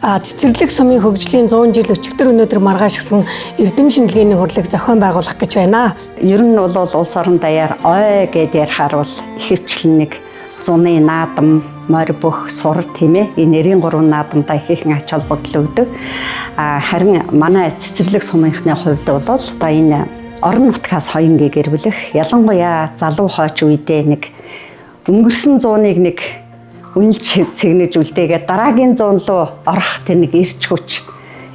Цэцэрлэг сумын хөгжлийн 100 жил өчигдөр өнөөдөр маргаашгсан эрдэм шинжилгээний хурлыг зохион байгуулах гэж байна. Ер нь бол улс орон даяар ой гэдээ ярихаар бол ихэвчлэн нэг зуны наадам, морь бүх сур тийм ээ. Энэ 93 наадамдаа ихэнх ач холбогдол өгдөг. Харин манай цэцэрлэг сумынхны хувьд бол одоо энэ орон нутгаас хоён гэрвлэх ялангуяа залуу хойч үедээ нэг өнгөрсөн зууныг нэг үнэлж цэгнэж үлдээгээд дараагийн зуун руу орох тэр нэг эрч хүч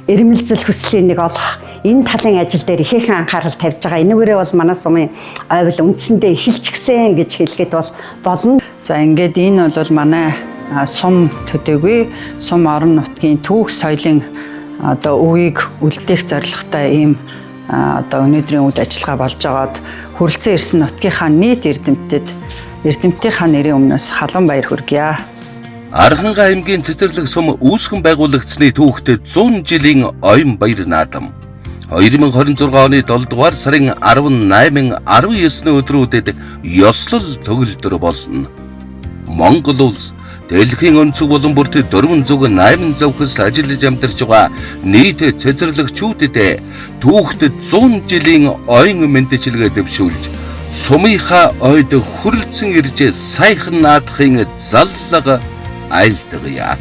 эрмэлзэл хүслийн нэг олох энэ талын ажил дээр ихээхэн анхаарал тавьж байгаа. Энэгээрээ бол манай сумын ойвол үндсэндээ эхэлчихсэн гэж хэлэхэд бол болно. За ингээд энэ бол манай сум төдийгүй сум орон нутгийн түүх соёлын одоо үеийг үлдээх зорилготой ийм одоо өнөөдрийн үед ажиллагаа болж байгаад хүрэлцэн ирсэн нутгийнхаа нийт эрдэмтдийнхаа нэрийн өмнөөс халуун баяр хүргье. Арханга аймгийн цэцэрлэг сум үүсгэн байгуулагдсны түүхтэй 100 жилийн оюун баяр наадам 2026 оны 7 дугаар сарын 18, 19-ний өдрүүдэд ёслол төгөлдөр болно. Монгол улс дэлхийн өнцөг болон бүрт 408 зөвхөс ажиллаж амьдарч байгаа нийт цэцэрлэгчүүдэд түүхтэй 100 жилийн оюун мэндчилгээ дэвшүүлж сумынхаа ойд хүрэлцэн ирж сайхан наадахын заллага айлтгая.